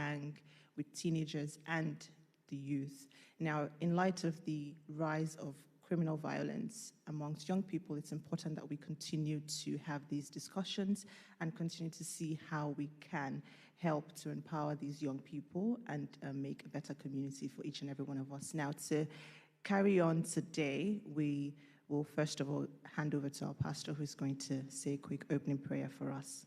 gang with teenagers and the youth. Now, in light of the rise of criminal violence amongst young people, it's important that we continue to have these discussions and continue to see how we can help to empower these young people and make a better community for each and every one of us. Now, to carry on today, we will first of all hand over to our pastor, who's going to say a quick opening prayer for us.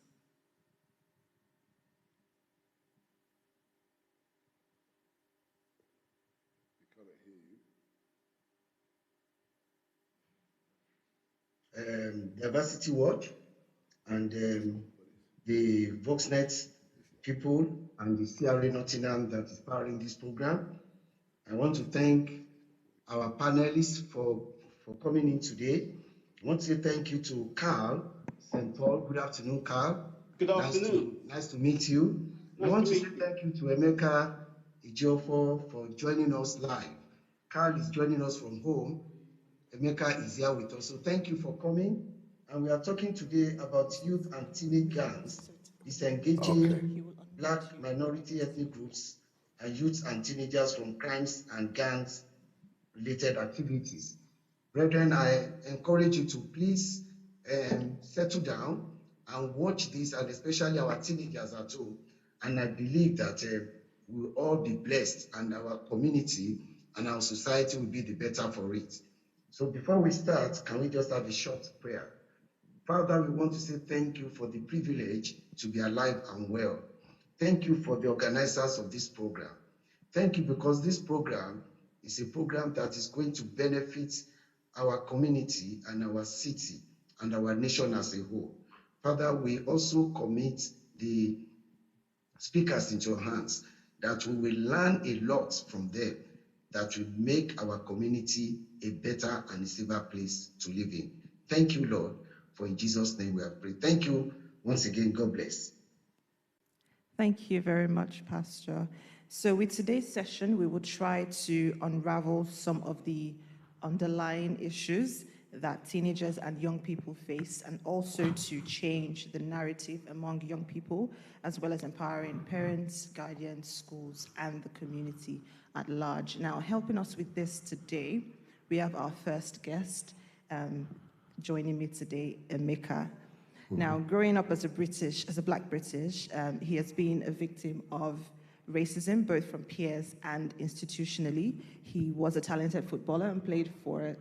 Diversity Watch and the Vox-Net people and the CRA Nottingham that is powering this program. I want to thank our panelists for coming in today. I want to say thank you to Carl St. Paul. Good afternoon, Carl. Good afternoon. Nice to meet you. I want to say thank you to Emeka, Ejiofor for joining us live. Carl is joining us from home. Emeka is here with us. So thank you for coming. And we are talking today about youth and teenage gangs, disengaging Black minority ethnic groups and youth and teenagers from crimes and gangs related activities. Brethren, I encourage you to please settle down and watch this, and especially our teenagers at home. And I believe that we will all be blessed, and our community and our society will be the better for it. So before we start, can we just have a short prayer? Father, we want to say thank you for the privilege to be alive and well. Thank you for the organizers of this program. Thank you because this program is a program that is going to benefit our community and our city and our nation as a whole. Father, we also commit the speakers into your hands, that we will learn a lot from them, that will make our community a better and a safer place to live in. Thank you, Lord, for in Jesus' name we have prayed. Thank you once again. God bless. Thank you very much, Pastor. So with today's session, we will try to unravel some of the underlying issues that teenagers and young people face, and also to change the narrative among young people, as well as empowering parents, guardians, schools, and the community at large. Now, helping us with this today, we have our first guest joining me today, Emeka. Now, growing up as a Black British, he has been a victim of racism, both from peers and institutionally. He was a talented footballer and played for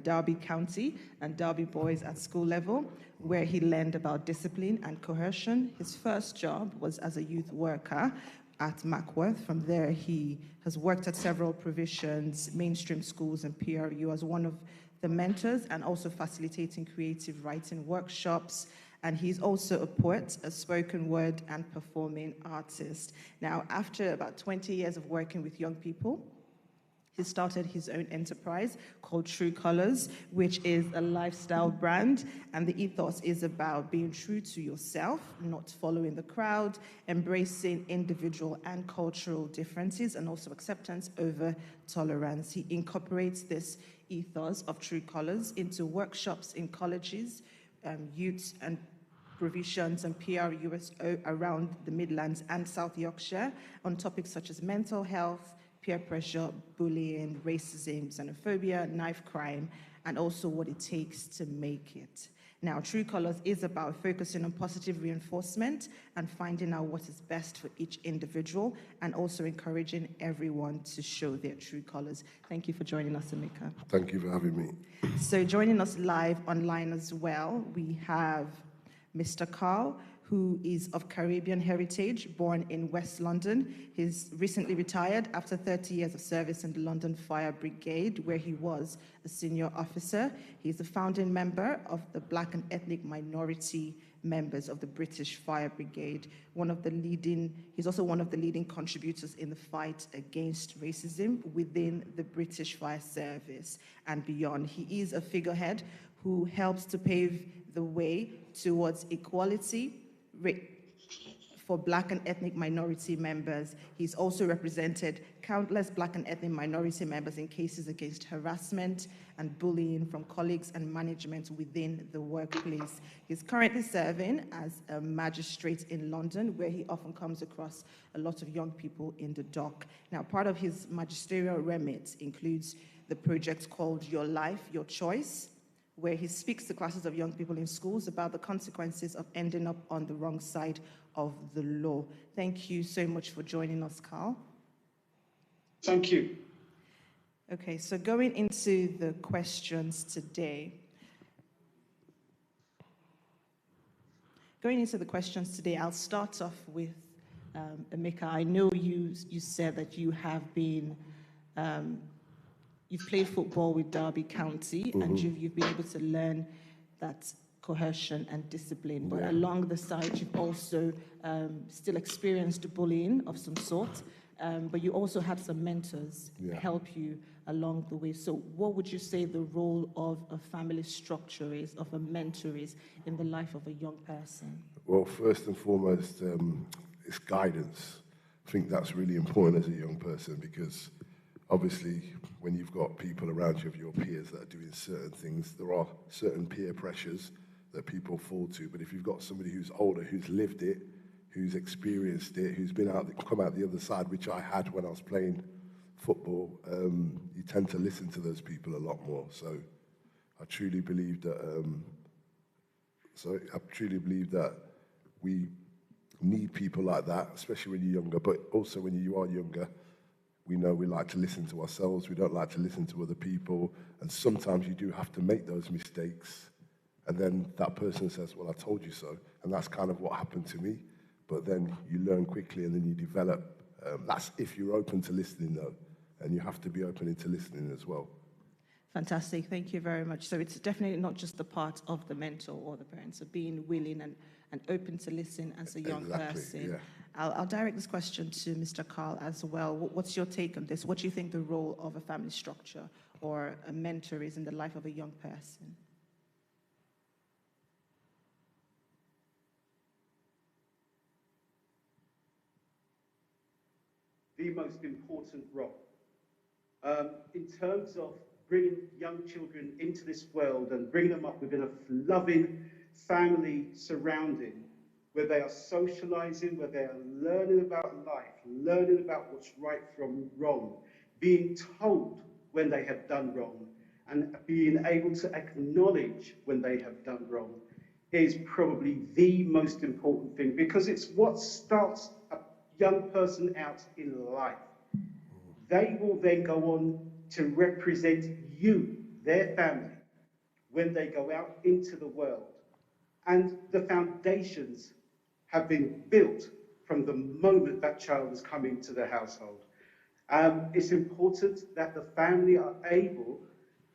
Derby County and Derby Boys at school level, where he learned about discipline and coercion. His first job was as a youth worker at Mackworth. From there, he has worked at several provisions, mainstream schools, and PRU as one of the mentors, and also facilitating creative writing workshops. And he's also a poet, a spoken word and performing artist. Now, after about 20 years of working with young people, he started his own enterprise called True Colors, which is a lifestyle brand. And the ethos is about being true to yourself, not following the crowd, embracing individual and cultural differences, and also acceptance over tolerance. He incorporates this ethos of True Colors into workshops in colleges, youths and provisions and PRUs around the Midlands and South Yorkshire on topics such as mental health, peer pressure, bullying, racism, xenophobia, knife crime, and also what it takes to make it. Now, True Colors is about focusing on positive reinforcement and finding out what is best for each individual, and also encouraging everyone to show their true colors. Thank you for joining us, Emeka. Thank you for having me. So joining us live online as well, we have Mr. Carl, who is of Caribbean heritage, born in West London. He's recently retired after 30 years of service in the London Fire Brigade, where he was a senior officer. He's a founding member of the Black and Ethnic Minority members of the British Fire Brigade. He's also one of the leading contributors in the fight against racism within the British Fire Service and beyond. He is a figurehead who helps to pave the way towards equality, for Black and ethnic minority members. He's also represented countless Black and ethnic minority members in cases against harassment and bullying from colleagues and management within the workplace. He's currently serving as a magistrate in London, where he often comes across a lot of young people in the dock. Now, part of his magisterial remit includes the project called Your Life, Your Choice, where he speaks to classes of young people in schools about the consequences of ending up on the wrong side of the law. Thank you so much for joining us, Carl. Thank you. Okay, so going into the questions today. I'll start off with Emeka. I know you said that you have been, you've played football with Derby County, and you've been able to learn that cohesion and discipline, but along the side, you've also still experienced bullying of some sort, but you also had some mentors help you along the way. So what would you say the role of a family structure is, of a mentor is, in the life of a young person? Well, first and foremost, it's guidance. I think that's really important as a young person, because obviously when you've got people around you of your peers that are doing certain things, there are certain peer pressures that people fall to. But if you've got somebody who's older, who's lived it, who's experienced it, who's been come out the other side, which I had when I was playing football, you tend to listen to those people a lot more. So I truly believe that. We need people like that, especially when you're younger. But also when you are younger, we know we like to listen to ourselves. We don't like to listen to other people, and sometimes you do have to make those mistakes. And then that person says, "Well, I told you so," and that's kind of what happened to me. But then you learn quickly, and then you develop. That's if you're open to listening, though. And you have to be open into listening as well. Fantastic, thank you very much. So it's definitely not just the part of the mentor or the parent, so being willing and open to listen as a young person. Yeah. I'll direct this question to Mr. Carl as well. What's your take on this? What do you think the role of a family structure or a mentor is in the life of a young person? The most important role. In terms of bringing young children into this world and bringing them up within a loving family surrounding, where they are socializing, where they are learning about life, learning about what's right from wrong, being told when they have done wrong, and being able to acknowledge when they have done wrong is probably the most important thing, because it's what starts a young person out in life. They will then go on to represent you, their family, when they go out into the world. And the foundations have been built from the moment that child has come into the household. It's important that the family are able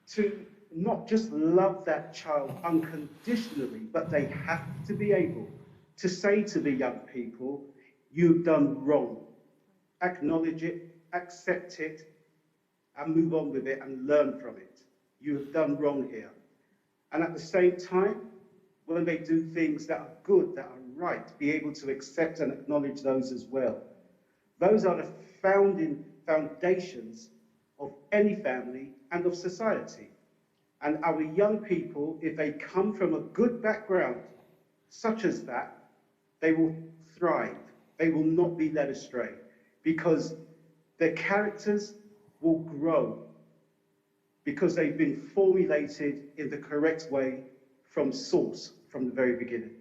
to not just love that child unconditionally, but they have to be able to say to the young people, "You've done wrong." Acknowledge it, accept it, and move on with it and learn from it. You have done wrong here. And at the same time, when they do things that are good, that are right, be able to accept and acknowledge those as well. Those are the foundations of any family and of society. And our young people, if they come from a good background, such as that, they will thrive. They will not be led astray, because their characters will grow because they've been formulated in the correct way from source, from the very beginning.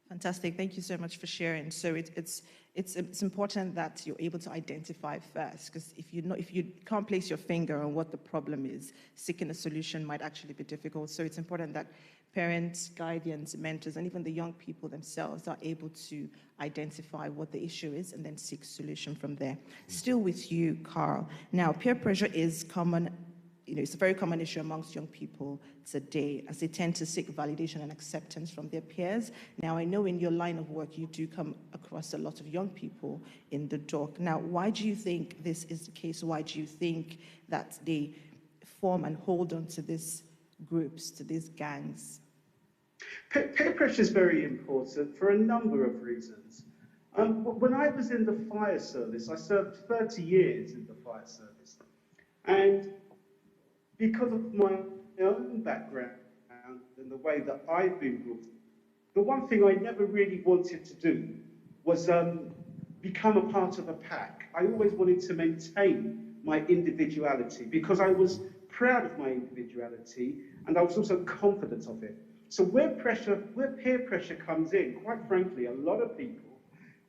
Fantastic. Thank you so much for sharing. So it's important that you're able to identify first, because if you can't place your finger on what the problem is, seeking a solution might actually be difficult. So it's important that parents, guardians, mentors, and even the young people themselves are able to identify what the issue is and then seek solution from there. Still with you, Carl. Now, peer pressure is common. It's a very common issue amongst young people today, as they tend to seek validation and acceptance from their peers. Now, I know in your line of work, you do come across a lot of young people in the dock. Now, why do you think this is the case? Why do you think that they form and hold on to these groups, to these gangs? Peer pressure is very important for a number of reasons. When I was in the fire service, I served 30 years in the fire service. And because of my own background and the way that I've been brought up, the one thing I never really wanted to do was become a part of a pack. I always wanted to maintain my individuality because I was proud of my individuality and I was also confident of it. So where peer pressure comes in, quite frankly, a lot of people,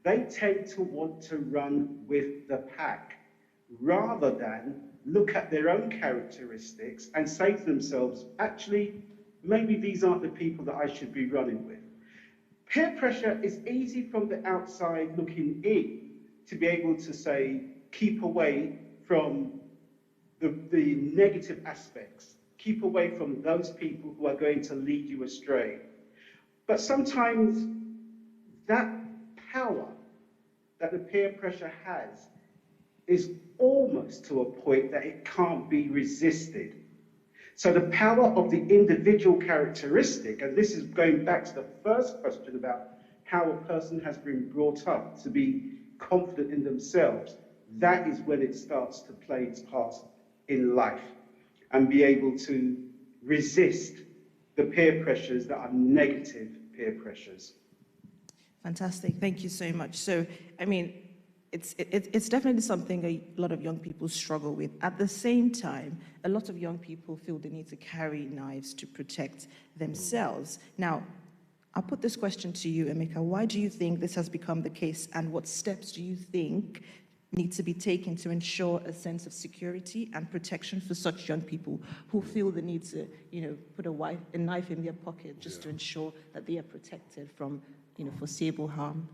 they tend to want to run with the pack rather than look at their own characteristics and say to themselves, actually, maybe these aren't the people that I should be running with. Peer pressure is easy from the outside looking in to be able to say, keep away from the negative aspects, keep away from those people who are going to lead you astray. But sometimes that power that the peer pressure has is almost to a point that it can't be resisted. So the power of the individual characteristic, and this is going back to the first question about how a person has been brought up to be confident in themselves, that is when it starts to play its part in life and be able to resist the peer pressures that are negative peer pressures. Fantastic. Thank you so much. So, I mean, it's definitely something a lot of young people struggle with. At the same time, a lot of young people feel the need to carry knives to protect themselves. Now, I'll put this question to you, Emeka. Why do you think this has become the case, and what steps do you think need to be taken to ensure a sense of security and protection for such young people who feel the need to, put a knife in their pocket just to ensure that they are protected from, foreseeable harm?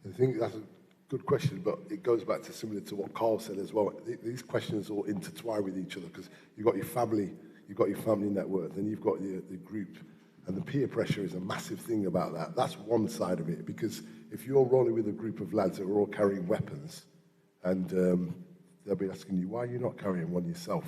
I think that's a good question, but it goes back to similar to what Carl said as well. These questions all intertwine with each other because you've got your family network, then you've got the group, and the peer pressure is a massive thing about that. That's one side of it, because if you're rolling with a group of lads that are all carrying weapons, and they'll be asking you, why are you not carrying one yourself?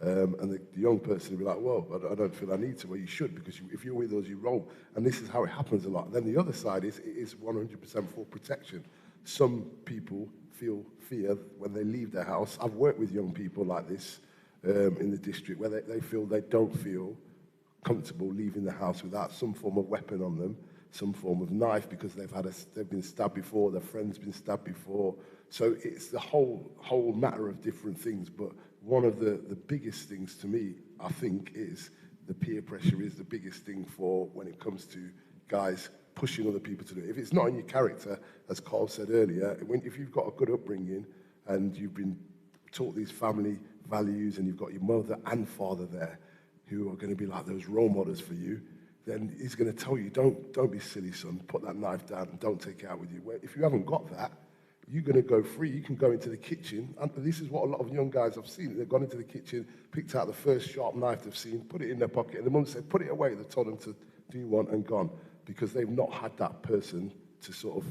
And the young person will be like, well, I don't feel I need to. Well, you should, because if you're with us, you roll. And this is how it happens a lot. And then the other side is, it is 100% for protection. Some people feel fear when they leave their house. I've worked with young people like this in the district where they feel they don't feel comfortable leaving the house without some form of weapon on them, some form of knife, because they've been stabbed before, their friend's been stabbed before. So it's the whole matter of different things. But one of the biggest things to me, I think, is the peer pressure is the biggest thing for when it comes to guys pushing other people to do it. If it's not in your character, as Carl said earlier, if you've got a good upbringing and you've been taught these family values and you've got your mother and father there who are going to be like those role models for you, then he's going to tell you, don't be silly, son, put that knife down and don't take it out with you. If you haven't got that, you're going to go free. You can go into the kitchen, and this is what a lot of young guys have seen. They've gone into the kitchen, picked out the first sharp knife they've seen, put it in their pocket, and the mum said, put it away. They told them to do one and gone, because they've not had that person to sort of,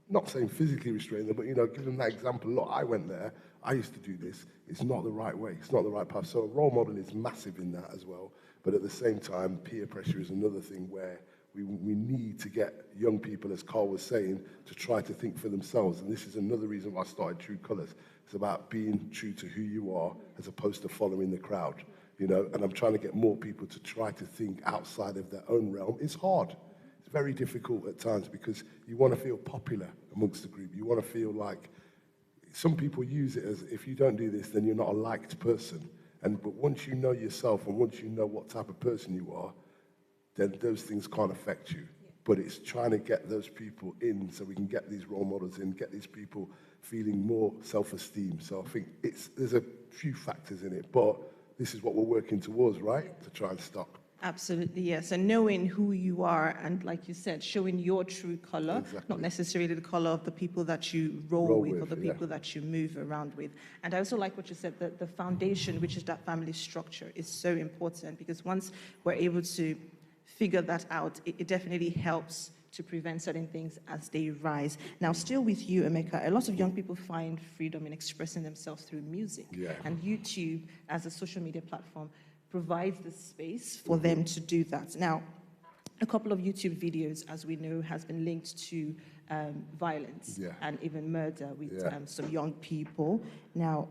not saying physically restrain them, but, give them that example. Look, I went there, I used to do this. It's not the right way. It's not the right path. So a role model is massive in that as well. But at the same time, peer pressure is another thing where we need to get young people, as Carl was saying, to try to think for themselves. And this is another reason why I started True Colours. It's about being true to who you are as opposed to following the crowd. And I'm trying to get more people to try to think outside of their own realm. It's hard. It's very difficult at times because you want to feel popular amongst the group. You want to feel like some people use it as, if you don't do this, then you're not a liked person. But once you know yourself and once you know what type of person you are, then those things can't affect you. But it's trying to get those people in so we can get these role models in, get these people feeling more self-esteem. So I think there's a few factors in it, but this is what we're working towards, right? To try and stop. Absolutely, yes. And knowing who you are and, like you said, showing your true color, Exactly. not necessarily the color of the people that you roll with or the people that you move around with. And I also like what you said, that the foundation, which is that family structure, is so important, because once we're able to figure that out, it definitely helps to prevent certain things as they rise. Now, still with you, Emeka, a lot of young people find freedom in expressing themselves through music. Yeah. And YouTube, as a social media platform, provides the space for them to do that. Now, a couple of YouTube videos, as we know, has been linked to violence Yeah. and even murder with Yeah. some young people. Now,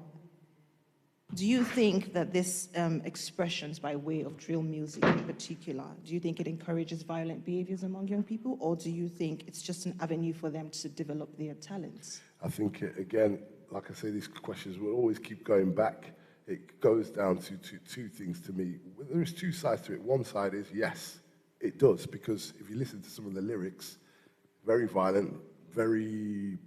do you think that this expressions by way of drill music in particular, do you think it encourages violent behaviors among young people, or do you think it's just an avenue for them to develop their talents? I think, again, like I say, these questions will always keep going back. It goes down to two things to me. There's two sides to it. One side is, yes, it does, because if you listen to some of the lyrics, very violent, very,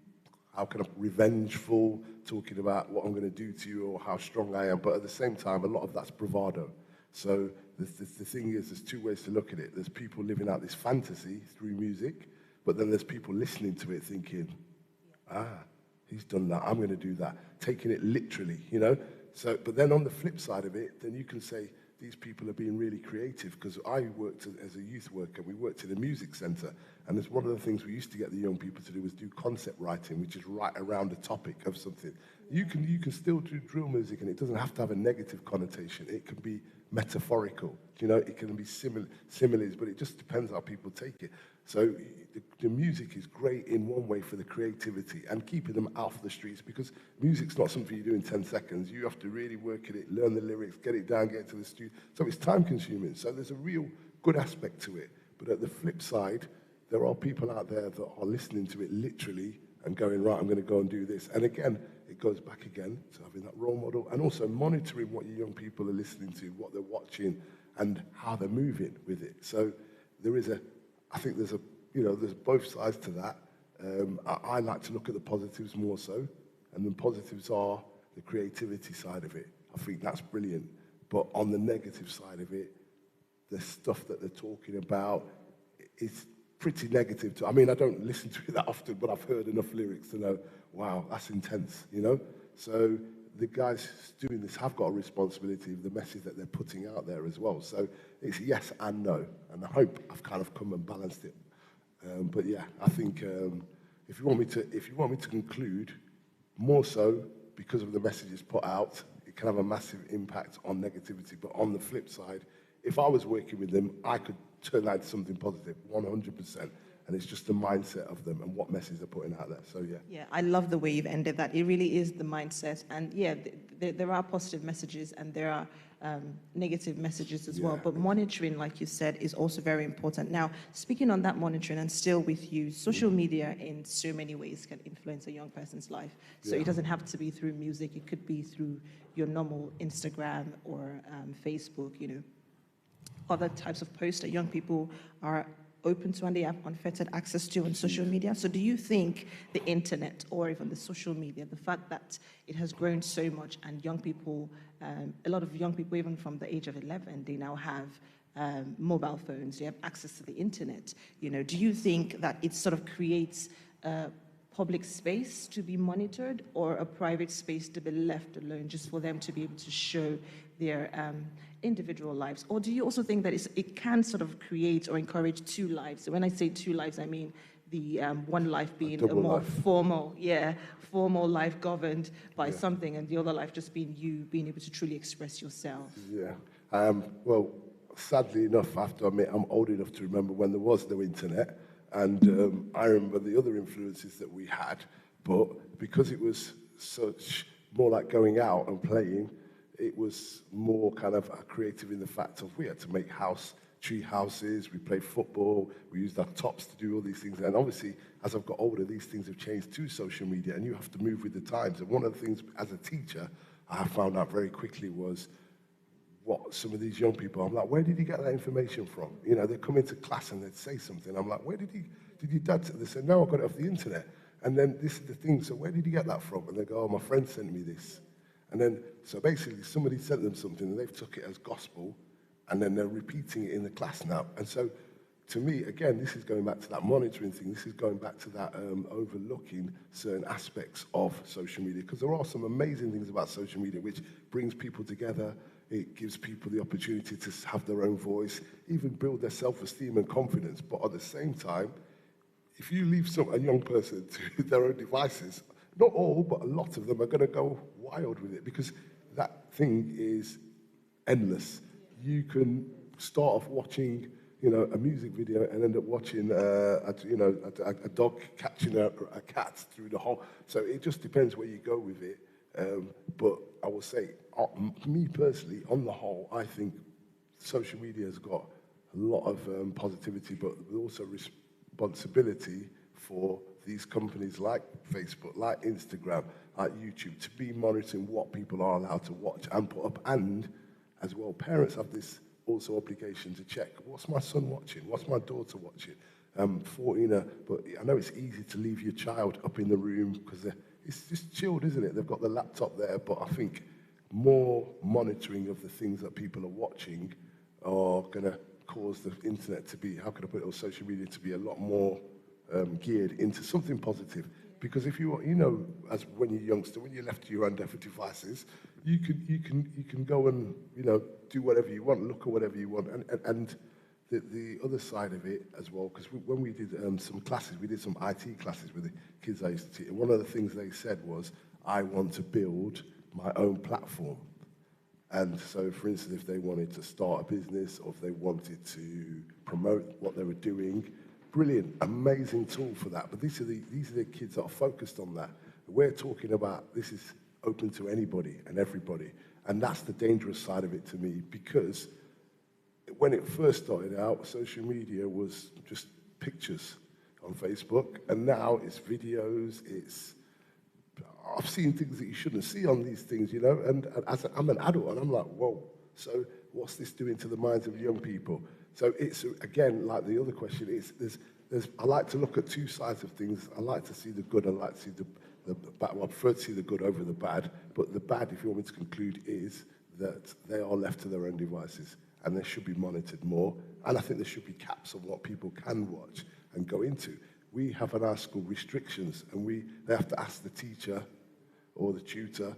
how kind of revengeful, talking about what I'm going to do to you or how strong I am. But at the same time, a lot of that's bravado. So the thing is, there's two ways to look at it. There's people living out this fantasy through music, but then there's people listening to it thinking, he's done that, I'm going to do that, taking it literally, you know? So, but then on the flip side of it, then you can say, these people are being really creative, because I worked as a youth worker. We worked in a music centre, and it's one of the things we used to get the young people to do was do concept writing, which is write around a topic of something. You can still do drill music, and it doesn't have to have a negative connotation. It can be metaphorical, you know, it can be similes, but it just depends how people take it. So the music is great in one way for the creativity and keeping them off the streets, because music's not something you do in 10 seconds. You have to really work at it, learn the lyrics, get it down, get it to the studio. So it's time consuming. So there's a real good aspect to it. But at the flip side, there are people out there that are listening to it literally and going, right, I'm going to go and do this. And again, it goes back again to having that role model and also monitoring what your young people are listening to, what they're watching, and how they're moving with it. So I think there's both sides to that. I like to look at the positives more so, and the positives are the creativity side of it. I think that's brilliant. But on the negative side of it, the stuff that they're talking about is pretty negative. I mean, I don't listen to it that often, but I've heard enough lyrics to know, wow, that's intense, you know? So the guys doing this have got a responsibility of the message that they're putting out there as well. So it's yes and no, and I hope I've kind of come and balanced it. But yeah, I think if you want me to conclude, more so because of the messages put out, it can have a massive impact on negativity. But on the flip side, if I was working with them, I could turn that into something positive, 100%. And it's just the mindset of them and what message they're putting out there. So yeah. Yeah, I love the way you've ended that. It really is the mindset. And yeah, there are positive messages and there are negative messages as well. But monitoring, like you said, is also very important. Now, speaking on that monitoring and still with you, social media in so many ways can influence a young person's life. So it doesn't have to be through music. It could be through your normal Instagram or Facebook, you know, other types of posts that young people are open to and they have unfettered access to on social media. So do you think the internet or even the social media, the fact that it has grown so much and young people, a lot of young people, even from the age of 11, they now have mobile phones, they have access to the internet, you know, do you think that it sort of creates a public space to be monitored or a private space to be left alone just for them to be able to show their individual lives? Or do you also think that it can sort of create or encourage two lives? So when I say two lives, I mean the one life being a more formal life governed by something, and the other life just being you being able to truly express yourself? Yeah. Well, sadly enough, I have to admit, I'm old enough to remember when there was no internet, and I remember the other influences that we had, but because it was such more like going out and playing, it was more kind of creative in the fact of we had to make tree houses, we played football, we used our tops to do all these things. And obviously, as I've got older, these things have changed to social media, and you have to move with the times. And one of the things, as a teacher, I found out very quickly was what some of these young people, I'm like, where did you get that information from? You know, they come into class and they'd say something. I'm like, did your dad say? They said, no, I got it off the internet. And then this is the thing, so where did you get that from? And they go, oh, my friend sent me this. And then, so basically, somebody sent them something, and they've took it as gospel, and then they're repeating it in the class now. And so, to me, again, this is going back to that monitoring thing. This is going back to that overlooking certain aspects of social media, because there are some amazing things about social media which brings people together. It gives people the opportunity to have their own voice, even build their self-esteem and confidence. But at the same time, if you leave a young person to their own devices, not all, but a lot of them are going to go wild with it, because that thing is endless. You can start off watching, you know, a music video and end up watching, a dog catching a cat through the hole. So it just depends where you go with it. But I will say, me personally, on the whole, I think social media has got a lot of positivity, but also responsibility for these companies like Facebook, like Instagram, like YouTube, to be monitoring what people are allowed to watch and put up. And as well, parents have this also obligation to check, what's my son watching? What's my daughter watching? 14, but I know it's easy to leave your child up in the room because it's just chilled, isn't it? They've got the laptop there, but I think more monitoring of the things that people are watching are going to cause the internet to be, how can I put it, or social media to be a lot more geared into something positive. Because if you know, as when you're youngster, when you're left to your own devices, you can go and, you know, do whatever you want, look at whatever you want. And the other side of it as well, because when we did some classes, we did some IT classes with the kids I used to teach, and one of the things they said was, I want to build my own platform. And so, for instance, if they wanted to start a business or if they wanted to promote what they were doing, brilliant, amazing tool for that. But these are the kids that are focused on that. We're talking about this is open to anybody and everybody. And that's the dangerous side of it to me, because when it first started out, social media was just pictures on Facebook, and now it's videos, I've seen things that you shouldn't see on these things, you know, and I'm an adult, and I'm like, whoa, so what's this doing to the minds of young people? So it's, again, like the other question, I like to look at two sides of things. I like to see the good, I like to see the bad. Well, I prefer to see the good over the bad, but the bad, if you want me to conclude, is that they are left to their own devices, and they should be monitored more, and I think there should be caps on what people can watch and go into. We have in our school restrictions, and they have to ask the teacher or the tutor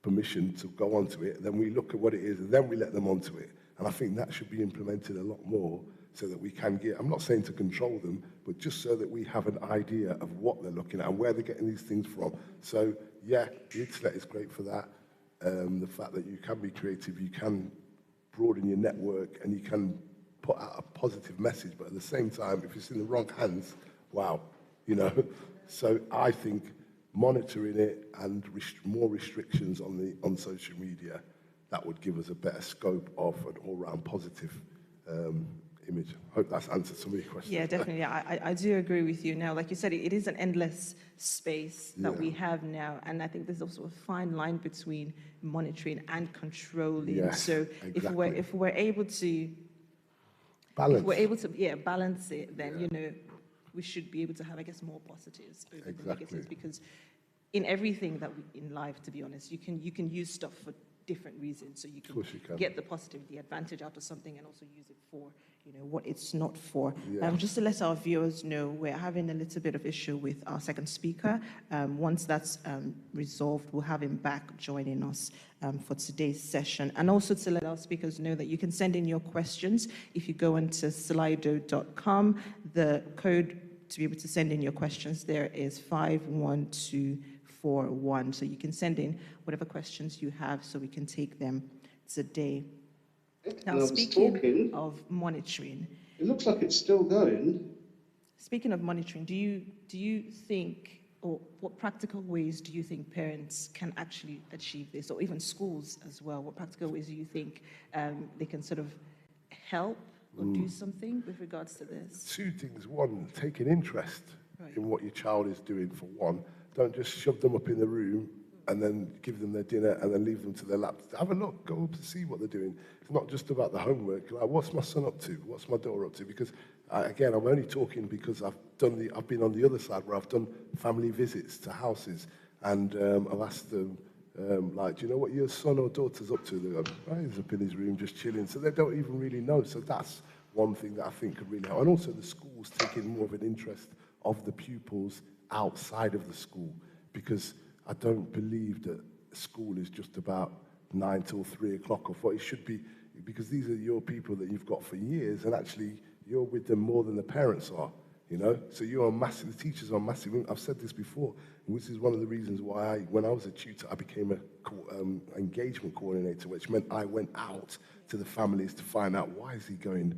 permission to go onto it, and then we look at what it is, and then we let them onto it. And I think that should be implemented a lot more so that we can I'm not saying to control them, but just so that we have an idea of what they're looking at and where they're getting these things from. So, yeah, the internet is great for that. The fact that you can be creative, you can broaden your network, and you can put out a positive message, but at the same time, if it's in the wrong hands, wow, you know. So I think monitoring it and more restrictions on social media, that would give us a better scope of an all-round positive image. Hope that's answered some of your questions. Yeah, definitely. I do agree with you. Now, like you said, it is an endless space that we have now, and I think there's also a fine line between monitoring and controlling. Yes, so exactly. if we're able to balance it, then you know, we should be able to have, I guess, more positives over the negatives, because in everything in life, to be honest, you can use stuff for different reasons. So you can get the positive, the advantage out of something, and also use it for, you know, what it's not for. Just to let our viewers know, we're having a little bit of issue with our second speaker. Once that's resolved, we'll have him back joining us for today's session. And also to let our speakers know that you can send in your questions. If you go into slido.com, the code to be able to send in your questions there is 51241. So you can send in whatever questions you have so we can take them today. Now, speaking of monitoring, it looks like it's still going. Speaking of monitoring, do you think, or what practical ways do you think parents can actually achieve this, or even schools as well? What practical ways do you think they can sort of help or do something with regards to this? Two things. One, take an interest in what your child is doing, for one. Don't just shove them up in the room and then give them their dinner and then leave them to their laps. Have a look, go up to see what they're doing. It's not just about the homework. Like, what's my son up to? What's my daughter up to? Because, again, I'm only talking because I've been on the other side where I've done family visits to houses, and I've asked them, like, do you know what your son or daughter's up to? They go, oh, he's up in his room just chilling. So they don't even really know. So that's one thing that I think could really help. And also the schools taking more of an interest of the pupils outside of the school, because I don't believe that school is just about 9 till 3 o'clock or 4. It should be, because these are your people that you've got for years, and actually you're with them more than the parents are, you know? So you are massive, the teachers are massive. I've said this before, which is one of the reasons why when I was a tutor, I became a engagement coordinator, which meant I went out to the families to find out, why is he going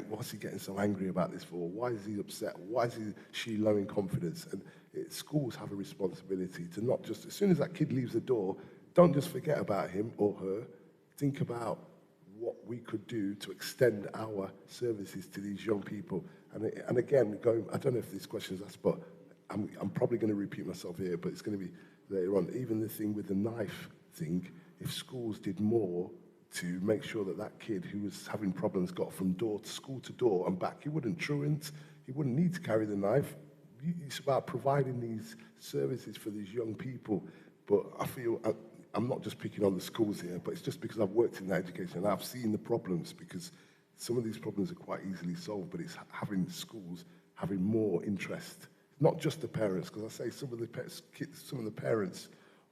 what's he getting so angry about this for? Why is he upset? Why is she low in confidence? And schools have a responsibility to not just, as soon as that kid leaves the door, don't just forget about him or her. Think about what we could do to extend our services to these young people. And again, I don't know if this question is asked, but I'm probably going to repeat myself here, but it's going to be later on. Even the thing with the knife thing, if schools did more to make sure that that kid who was having problems got from school to door and back, he wouldn't truant, he wouldn't need to carry the knife. It's about providing these services for these young people. But I feel, I'm not just picking on the schools here, but it's just because I've worked in that education and I've seen the problems, because some of these problems are quite easily solved, but it's having schools having more interest, not just the parents, because I say some of the parents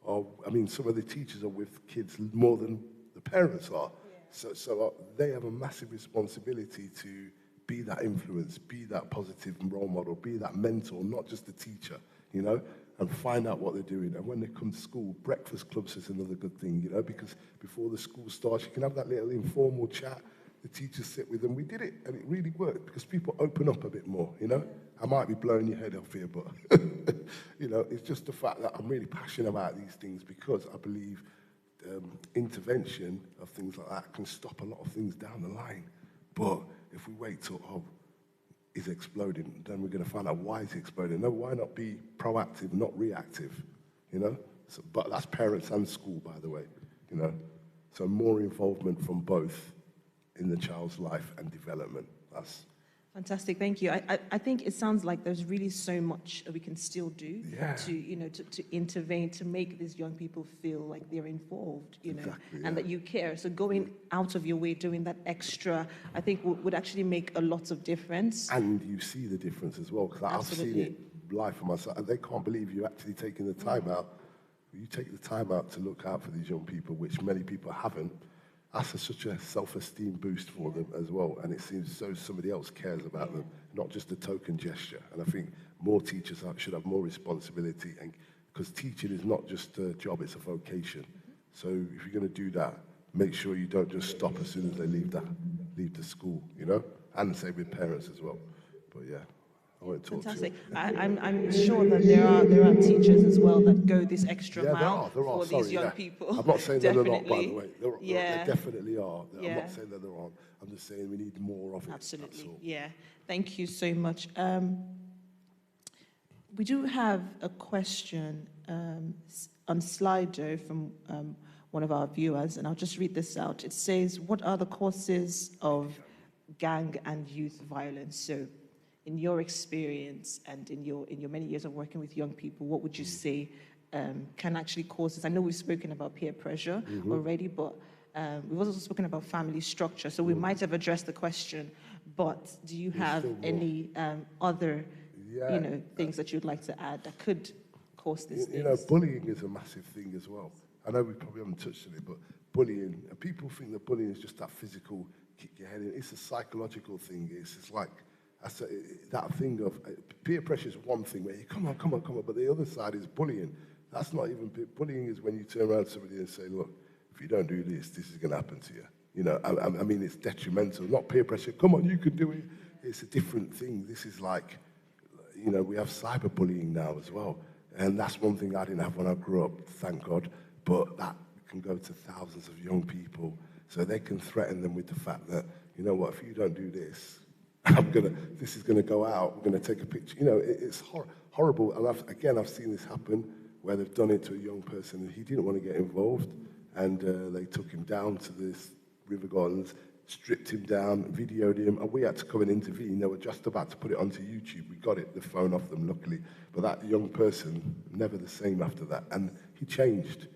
are, some of the teachers are with kids more than the parents are. Yeah. So they have a massive responsibility to be that influence, be that positive role model, be that mentor, not just the teacher, you know, and find out what they're doing. And when they come to school, breakfast clubs is another good thing, you know, because before the school starts, you can have that little informal chat. The teachers sit with them. We did it, and it really worked, because people open up a bit more, you know. I might be blowing your head off here, but, you know, it's just the fact that I'm really passionate about these things, because I believe intervention of things like that can stop a lot of things down the line. But if we wait till, he's exploding, then we're going to find out why he's exploding. No, why not be proactive, not reactive, you know? So, but that's parents and school, by the way, you know? So more involvement from both in the child's life and development. That's fantastic. Thank you. I think it sounds like there's really so much we can still do to intervene, to make these young people feel like they're involved, you know, exactly, and that you care. So going out of your way, doing that extra, I think would actually make a lot of difference. And you see the difference as well, because I've seen it live for myself, and they can't believe you're actually taking the time out. You take the time out to look out for these young people, which many people haven't. That's such a self-esteem boost for them as well, and it seems so somebody else cares about them, not just a token gesture. And I think more teachers should have more responsibility, and because teaching is not just a job, it's a vocation. So if you're going to do that, make sure you don't just stop as soon as they leave the school, you know, and same with parents as well. But yeah, I won't talk fantastic. to you. I'm sure that there are teachers as well that go this extra mile there are. for these young people. I'm not saying that they're not, by the way. Yeah. They definitely are. I'm not saying that there aren't. I'm just saying we need more of it. Absolutely. Yeah. Thank you so much. We do have a question on Slido from one of our viewers, and I'll just read this out. It says, what are the causes of gang and youth violence? So in your experience and in your many years of working with young people, what would you say can actually cause this? I know we've spoken about peer pressure already, but we've also spoken about family structure. So we might have addressed the question, but do you have any other things that you'd like to add that could cause this? You know, bullying is a massive thing as well. I know we probably haven't touched on it, but bullying, people think that bullying is just that physical kick your head in. It's a psychological thing. It's just like, that thing of peer pressure is one thing where you come on, but the other side is bullying. That's not even bullying. Is when you turn around to somebody and say, look, if you don't do this, this is going to happen to you. You know, I mean, it's detrimental. Not peer pressure. Come on, you can do it. It's a different thing. This is like, you know, we have cyberbullying now as well, and that's one thing I didn't have when I grew up, thank God. But that can go to thousands of young people, so they can threaten them with the fact that, you know what, if you don't do this, this is gonna go out. We're gonna take a picture. You know, it's horrible. And I've seen this happen where they've done it to a young person and he didn't want to get involved, and they took him down to this River Gardens, stripped him down, videoed him, and we had to come and intervene. They were just about to put it onto YouTube. We got the phone off them, luckily. But that young person, never the same after that. And he changed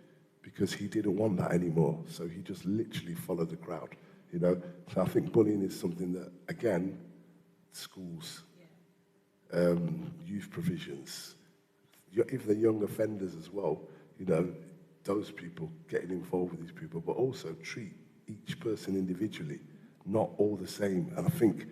because he didn't want that anymore. So he just literally followed the crowd, you know. So I think bullying is something that, again, schools, youth provisions, even the young offenders as well, you know, those people getting involved with these people, but also treat each person individually, not all the same. And I think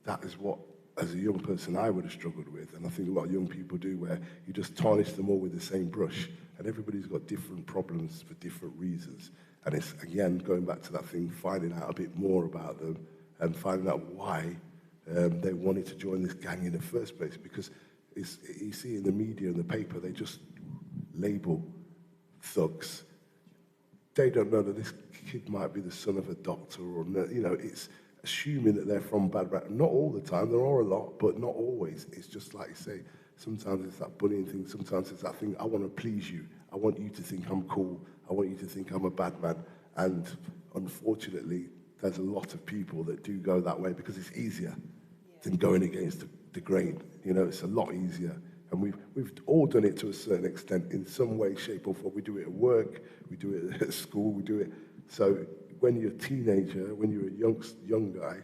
that is what, as a young person, I would have struggled with, and I think a lot of young people do, where you just tarnish them all with the same brush, and everybody's got different problems for different reasons. And it's, again, going back to that thing, finding out a bit more about them and finding out why they wanted to join this gang in the first place. Because you see in the media and the paper, they just label thugs. They don't know that this kid might be the son of a doctor, or, you know, it's assuming that they're from bad background. Not all the time, there are a lot, but not always. It's just like you say, sometimes it's that bullying thing, sometimes it's that thing, I want to please you. I want you to think I'm cool. I want you to think I'm a bad man. And unfortunately, there's a lot of people that do go that way because it's easier than going against the grain. You know, it's a lot easier. And we've all done it to a certain extent in some way, shape or form. We do it at work, we do it at school, we do it. So when you're a teenager, when you're a young guy,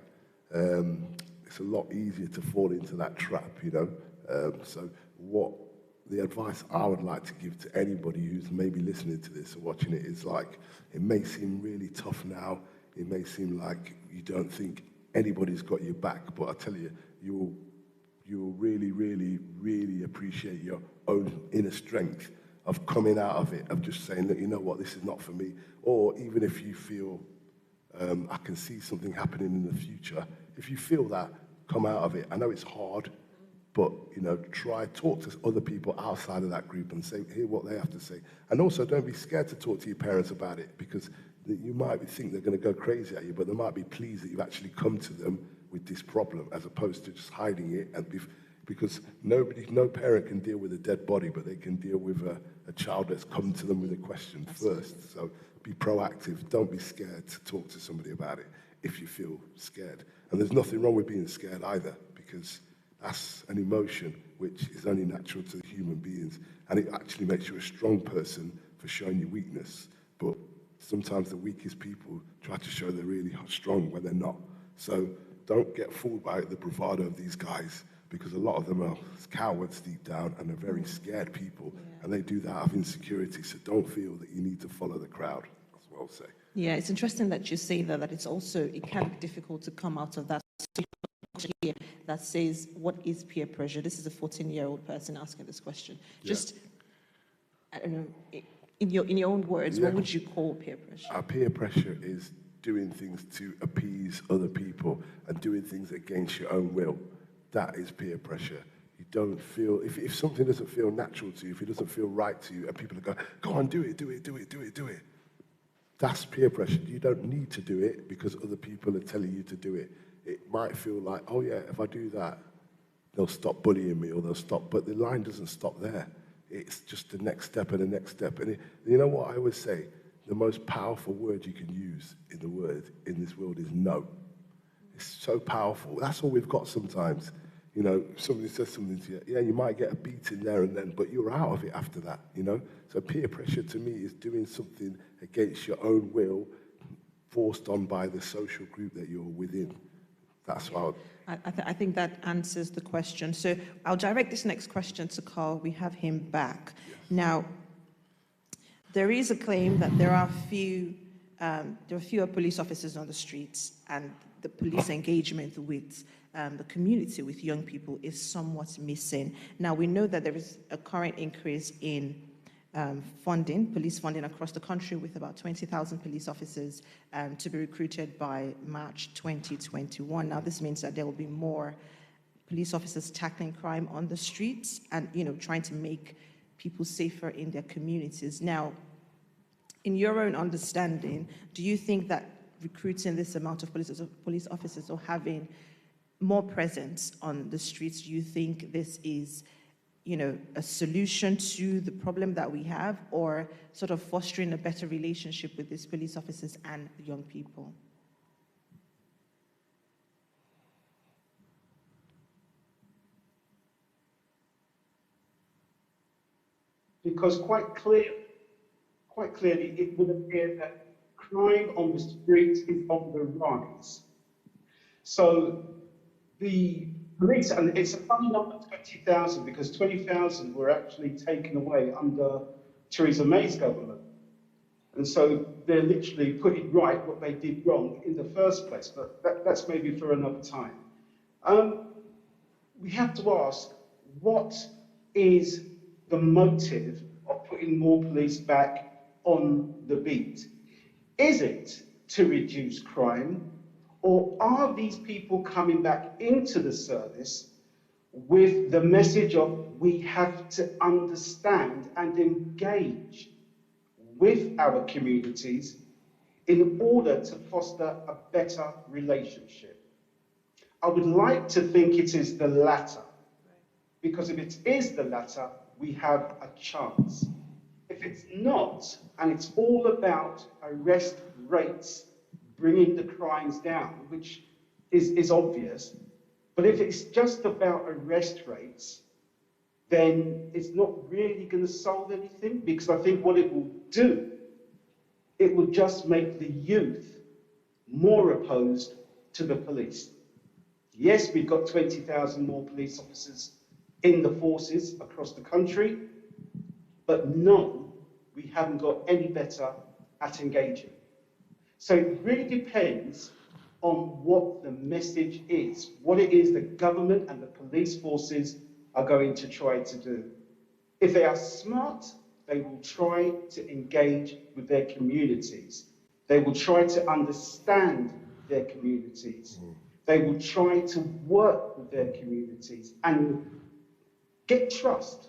it's a lot easier to fall into that trap, you know. So what the advice I would like to give to anybody who's maybe listening to this or watching it is, like, it may seem really tough now. It may seem like you don't think anybody's got your back, but I tell you, you'll really, really, really appreciate your own inner strength of coming out of it, of just saying, look, you know what, this is not for me. Or even if you feel, I can see something happening in the future, if you feel that, come out of it. I know it's hard, but, you know, talk to other people outside of that group and hear what they have to say. And also, don't be scared to talk to your parents about it, because you might think they're going to go crazy at you, but they might be pleased that you've actually come to them with this problem, as opposed to just hiding it. And because no parent can deal with a dead body, but they can deal with a child that's come to them with a question first. So be proactive. Don't be scared to talk to somebody about it if you feel scared. And there's nothing wrong with being scared either, because that's an emotion which is only natural to human beings, and it actually makes you a strong person for showing your weakness. But sometimes the weakest people try to show they're really strong when they're not. So don't get fooled by the bravado of these guys, because a lot of them are cowards deep down and are very scared people, and they do that out of insecurity. So don't feel that you need to follow the crowd. That's what I'll say. Yeah, it's interesting that you say that it's also, it can be difficult to come out of that here that says, what is peer pressure? This is a 14-year-old person asking this question. Just, I don't know, in your own words, what would you call peer pressure? Our peer pressure is doing things to appease other people and doing things against your own will. That is peer pressure. You don't feel, if something doesn't feel natural to you, if it doesn't feel right to you, and people go on, do it, do it, do it, do it, do it. That's peer pressure. You don't need to do it because other people are telling you to do it. It might feel like, oh yeah, if I do that, they'll stop bullying me, or they'll stop, but the line doesn't stop there. It's just the next step and the next step. And you know what I always say? The most powerful word you can use in this world is no. It's so powerful. That's all we've got sometimes. You know, somebody says something to you, yeah, you might get a beating there and then, but you're out of it after that, you know? So peer pressure to me is doing something against your own will, forced on by the social group that you're within. That's what I think that answers the question. So I'll direct this next question to Carl. We have him back. Yes. Now, there is a claim that there are fewer police officers on the streets, and the police engagement with the community, with young people, is somewhat missing. Now, we know that there is a current increase in police funding across the country, with about 20,000 police officers to be recruited by March 2021. Now, this means that there will be more police officers tackling crime on the streets and, you know, trying to make people safer in their communities. Now, in your own understanding, do you think that recruiting this amount of police officers or having more presence on the streets, do you think this is, you know, a solution to the problem that we have, or sort of fostering a better relationship with these police officers and the young people? Because quite clearly, it would appear that crime on the streets is on the rise. So the police, and it's a funny number, 20,000, because 20,000 were actually taken away under Theresa May's government. And so they're literally putting right what they did wrong in the first place, but that's maybe for another time. We have to ask, what is the motive of putting more police back on the beat? Is it to reduce crime, Or are these people coming back into the service with the message of we have to understand and engage with our communities in order to foster a better relationship? I would like to think it is the latter, because if it is the latter, we have a chance. If it's not, and it's all about arrest rates bringing the crimes down, which is obvious, but if it's just about arrest rates, then it's not really going to solve anything, because I think what it will do, it will just make the youth more opposed to the police. Yes, we've got 20,000 more police officers in the forces across the country, but no, we haven't got any better at engaging. So it really depends on what the message is, what it is the government and the police forces are going to try to do. If they are smart, they will try to engage with their communities. They will try to understand their communities. They will try to work with their communities and get trust.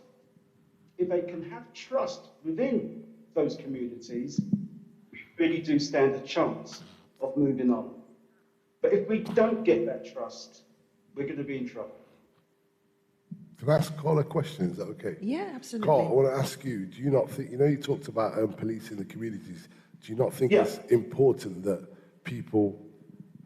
If they can have trust within those communities, we really do stand a chance of moving on. But if we don't get that trust, we're going to be in trouble. Can I ask Carl a question? Is that okay? Yeah, absolutely. Carl, I want to ask you, do you not think, you talked about police in the communities, do you not think Yeah. it's important that people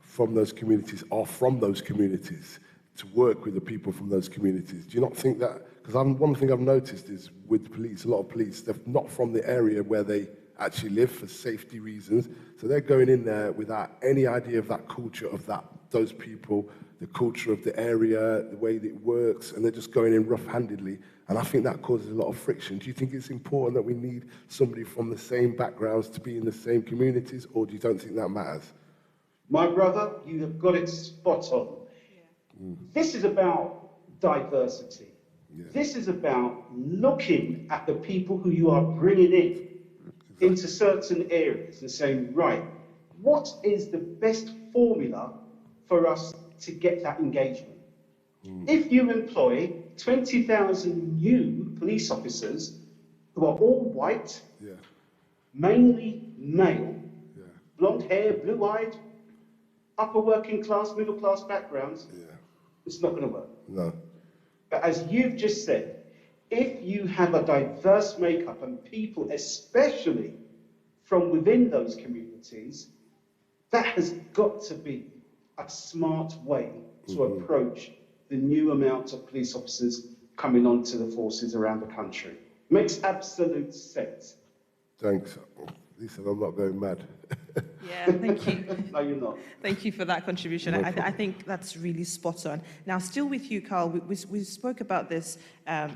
from those communities are from those communities to work with the people from those communities? Do you not think that, because one thing I've noticed is with police, a lot of police, they're not from the area where they actually live for safety reasons, so they're going in there without any idea of that culture of those people, the culture of the area, the way that it works, and they're just going in rough-handedly, and I think that causes a lot of friction. Do you think it's important that we need somebody from the same backgrounds to be in the same communities, or do you don't think that matters? My brother, you have got it spot on. Yeah. This is about diversity. Yeah. This is about looking at the people who you are bringing in into certain areas and saying, right, what is the best formula for us to get that engagement? If you employ 20,000 new police officers who are all white, yeah, mainly male, yeah, blonde hair, blue-eyed, upper working class, middle class backgrounds, yeah, it's not going to work. No. But as you've just said, if you have a diverse makeup and people, especially from within those communities, that has got to be a smart way to approach the new amount of police officers coming onto the forces around the country. Makes absolute sense. Thanks. Listen, I'm not going mad. Yeah, thank you. No, you're not. Thank you for that contribution. No I think that's really spot on. Now, still with you, Carl, we spoke about this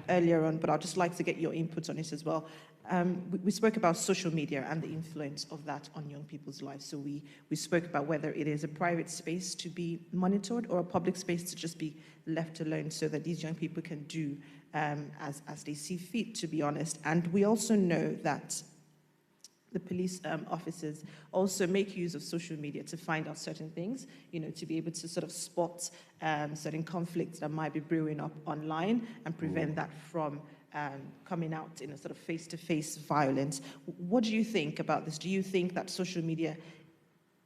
earlier on, but I'd just like to get your input on this as well. We spoke about social media and the influence of that on young people's lives. So we spoke about whether it is a private space to be monitored or a public space to just be left alone so that these young people can do as they see fit, to be honest. And we also know that the police officers also make use of social media to find out certain things, to be able to sort of spot certain conflicts that might be brewing up online and prevent that from coming out in a sort of face-to-face violence. What do you think about this? Do you think that social media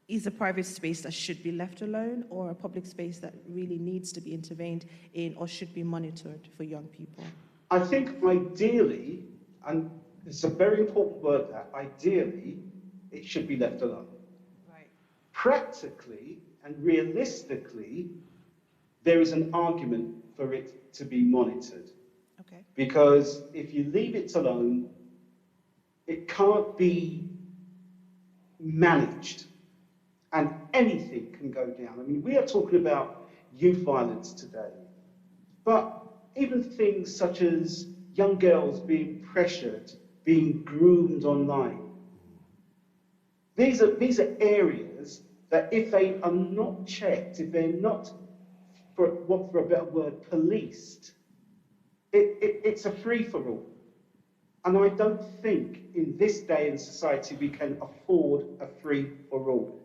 is a private space that should be left alone, or a public space that really needs to be intervened in or should be monitored for young people? I think ideally, and it's a very important word there, ideally, it should be left alone. Right. Practically and realistically, there is an argument for it to be monitored. Okay. Because if you leave it alone, it can't be managed and anything can go down. I mean, we are talking about youth violence today, but even things such as young girls being pressured, being groomed online. These are areas that if they are not checked, if they're not, for a better word, policed, it's a free-for-all. And I don't think in this day and society we can afford a free-for-all.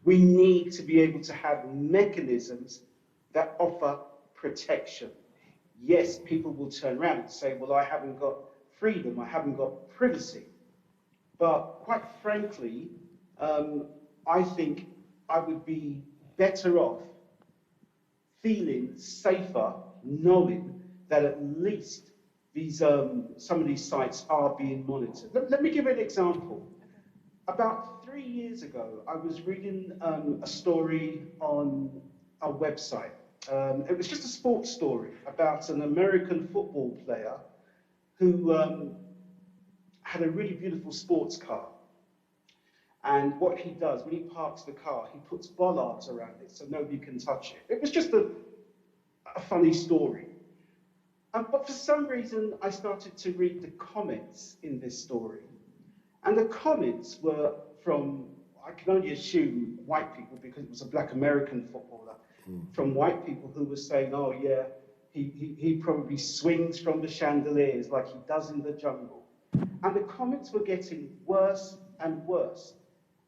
We need to be able to have mechanisms that offer protection. Yes, people will turn around and say, well, I haven't got freedom, I haven't got privacy. But quite frankly, I think I would be better off feeling safer knowing that at least these, some of these sites are being monitored. Let me give you an example. About 3 years ago, I was reading a story on a website. It was just a sports story about an American football player who had a really beautiful sports car. And what he does, when he parks the car, he puts bollards around it so nobody can touch it. It was just a funny story. But for some reason, I started to read the comments in this story. And the comments were from, I can only assume, white people, because it was a black American footballer, from white people who were saying, oh yeah, he probably swings from the chandeliers like he does in the jungle. And the comments were getting worse and worse.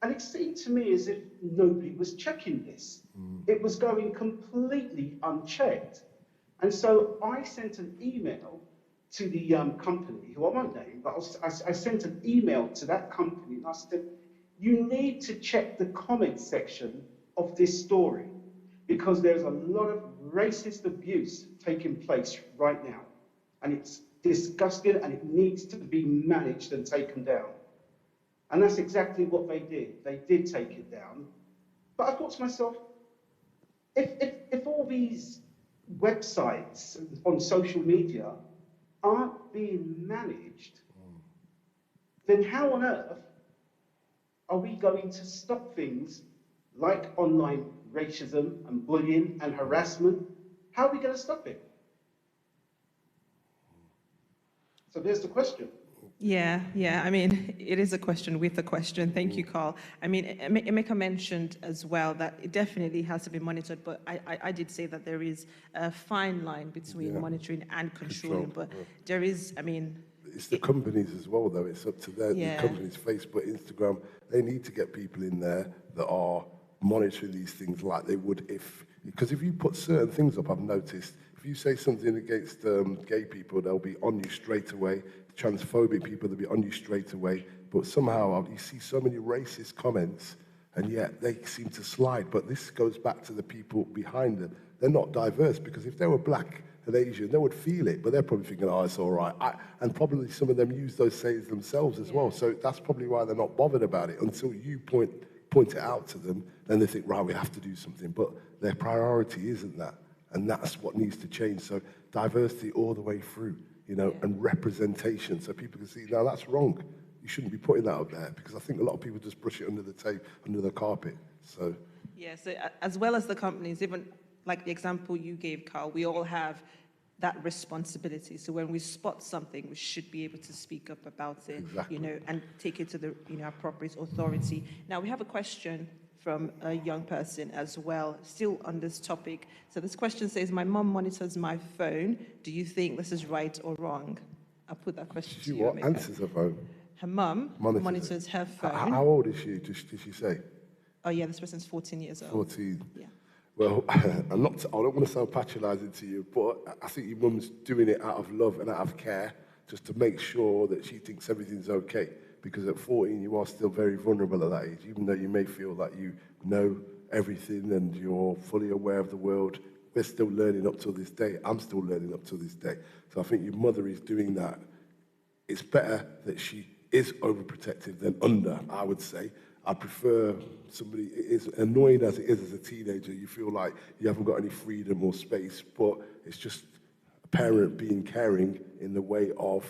And it seemed to me as if nobody was checking this. It was going completely unchecked. And so I sent an email to the company, who I won't name, but I sent an email to that company and I said, you need to check the comments section of this story because there's a lot of racist abuse taking place right now. And it's disgusting and it needs to be managed and taken down. And that's exactly what they did. They did take it down. But I thought to myself, if all these websites on social media aren't being managed, then how on earth are we going to stop things like online racism and bullying and harassment? How are we going to stop it? So there's the question. Yeah. I mean, it is a question with a question. Thank you, Carl. I mean, Emeka mentioned as well that it definitely has to be monitored, but I did say that there is a fine line between monitoring and controlling, but there is, I mean... It's the companies as well, though. It's up to them. The companies, Facebook, Instagram, they need to get people in there that are monitoring these things like they would because if you put certain things up, I've noticed, if you say something against gay people, they'll be on you straight away. Transphobic people, they'll be on you straight away. But somehow you see so many racist comments, and yet they seem to slide. But this goes back to the people behind them. They're not diverse, because if they were black and Asian, they would feel it, but they're probably thinking, oh, it's all right. And probably some of them use those sayings themselves as well. So that's probably why they're not bothered about it. Until you point it out to them, then they think, right, we have to do something. But their priority isn't that. And that's what needs to change. So diversity all the way through, and representation, so people can see, now that's wrong. You shouldn't be putting that up there, because I think a lot of people just brush it under the tape, under the carpet. So so as well as the companies, even like the example you gave, Carl, we all have that responsibility. So when we spot something, we should be able to speak up about it, and take it to the appropriate authority. Now we have a question from a young person as well, still on this topic. So this question says, my mom monitors my phone. Do you think this is right or wrong? I'll put that question to you. What answers her phone? Her mum monitors her phone. How old is she? Did she say? Oh yeah, this person's 14 years old. 14. Yeah. Well, I don't want to sound patronising to you, but I think your mum's doing it out of love and out of care, just to make sure that she thinks everything's okay. Because at 14, you are still very vulnerable at that age, even though you may feel that you know everything and you're fully aware of the world. We're still learning up till this day. I'm still learning up till this day. So I think your mother is doing that. It's better that she is overprotective than under, I would say. I prefer somebody, as annoying as it is as a teenager, you feel like you haven't got any freedom or space, but it's just a parent being caring in the way of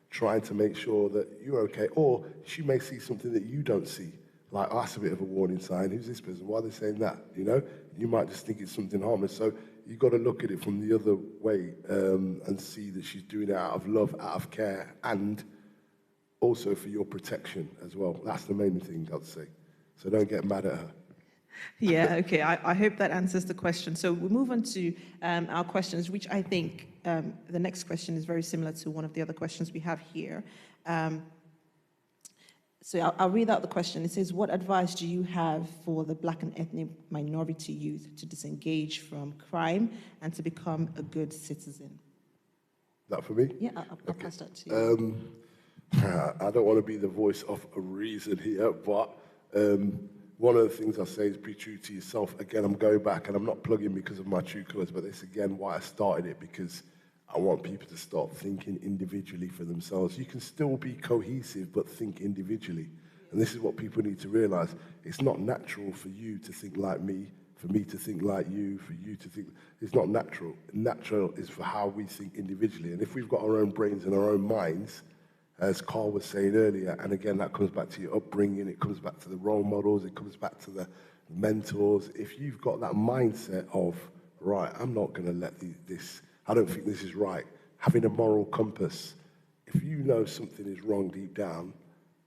trying to make sure that you're okay. Or she may see something that you don't see. Like, oh, that's a bit of a warning sign. Who's this person? Why are they saying that? You might just think it's something harmless. So you've got to look at it from the other way and see that she's doing it out of love, out of care, and also for your protection as well. That's the main thing, I'd say. So don't get mad at her. Yeah, okay. I hope that answers the question. So we'll move on to our questions, which I think the next question is very similar to one of the other questions we have here. So I'll read out the question. It says, what advice do you have for the Black and ethnic minority youth to disengage from crime and to become a good citizen? That for me? Yeah, I'll pass that to you. I don't want to be the voice of a reason here, but one of the things I say is be true to yourself. Again, I'm going back, and I'm not plugging because of my true colours, but it's again why I started it, because I want people to start thinking individually for themselves. You can still be cohesive, but think individually. And this is what people need to realise. It's not natural for you to think like me, for me to think like you, for you to think. It's not natural. Natural is for how we think individually. And if we've got our own brains and our own minds, as Carl was saying earlier, and again, that comes back to your upbringing, it comes back to the role models, it comes back to the mentors. If you've got that mindset of, right, I'm not going to let this, I don't think this is right, having a moral compass, if you know something is wrong deep down,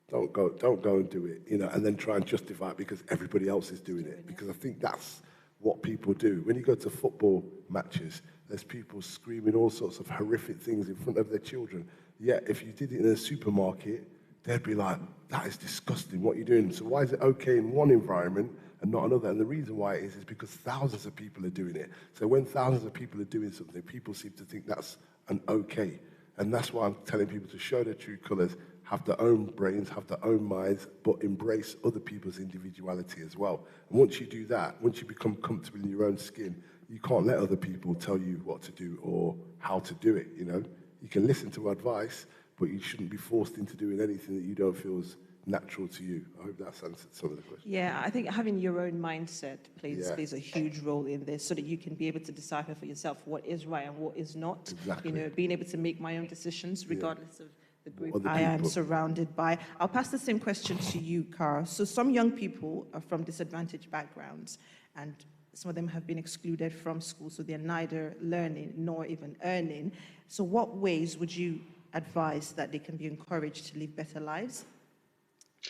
don't go and do it, and then try and justify it because everybody else is doing it. Because I think that's what people do. When you go to football matches, there's people screaming all sorts of horrific things in front of their children. Yet, if you did it in a supermarket, they'd be like, that is disgusting, what you're doing. So why is it okay in one environment and not another? And the reason why it is because thousands of people are doing it. So when thousands of people are doing something, people seem to think that's an okay. And that's why I'm telling people to show their true colours, have their own brains, have their own minds, but embrace other people's individuality as well. And once you do that, once you become comfortable in your own skin, you can't let other people tell you what to do or how to do it, You can listen to advice, but you shouldn't be forced into doing anything that you don't feel is natural to you. I hope that's answered some of the questions. Yeah, I think having your own mindset plays a huge role in this, so that you can be able to decipher for yourself what is right and what is not. Exactly. Being able to make my own decisions regardless of the group I people. am surrounded by. I'll pass the same question to you, Carl. So some young people are from disadvantaged backgrounds, and some of them have been excluded from school, so they're neither learning nor even earning. So what ways would you advise that they can be encouraged to live better lives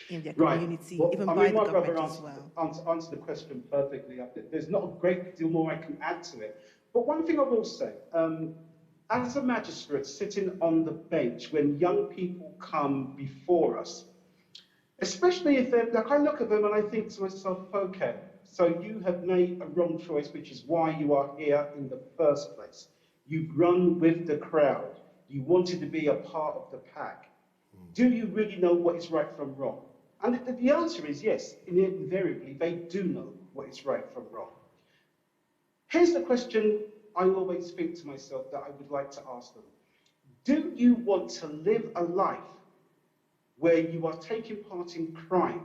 in their community, Well, even I by mean, the my brother government as well? answered the question perfectly. There's not a great deal more I can add to it. But one thing I will say, as a magistrate sitting on the bench when young people come before us, especially if they're, like, I look at them and I think to myself, okay, so you have made a wrong choice, which is why you are here in the first place. You've run with the crowd. You wanted to be a part of the pack. Do you really know what is right from wrong? And the answer is yes. Invariably, they do know what is right from wrong. Here's the question I always think to myself that I would like to ask them. Do you want to live a life where you are taking part in crime,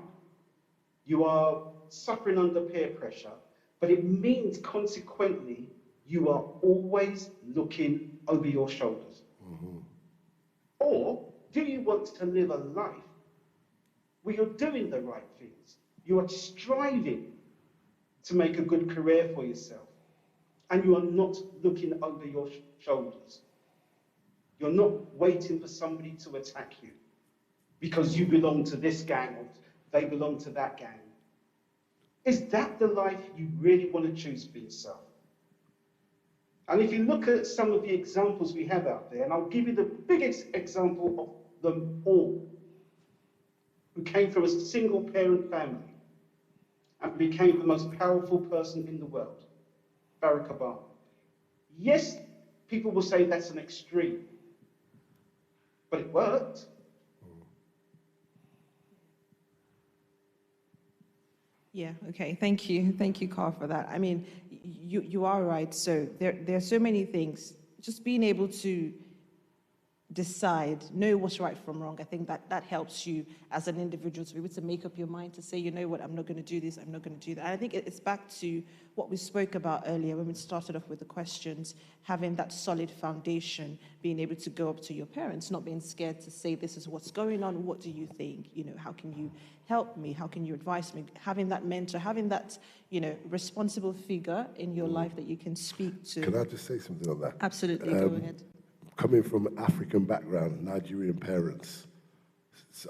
you are suffering under peer pressure, but it means consequently you are always looking over your shoulders? Or do you want to live a life where you're doing the right things, you are striving to make a good career for yourself, and you are not looking over your shoulders? You're not waiting for somebody to attack you because you belong to this gang or they belong to that gang. Is that the life you really want to choose for yourself? And if you look at some of the examples we have out there, and I'll give you the biggest example of them all, who came from a single parent family and became the most powerful person in the world, Barack Obama. Yes, people will say that's an extreme, but it worked. Yeah, okay, thank you, Carl, for that. I mean, you are right. So there are so many things. Just being able to decide, know what's right from wrong, I think that helps you as an individual to be able to make up your mind to say, you know what, I'm not going to do this, I'm not going to do that. And I think it's back to what we spoke about earlier when we started off with the questions, having that solid foundation, being able to go up to your parents, not being scared to say, this is what's going on, what do you think? How can you help me? How can you advise me? Having that mentor, having that, responsible figure in your life that you can speak to. Can I just say something on that? Absolutely, go ahead. Coming from an African background, Nigerian parents,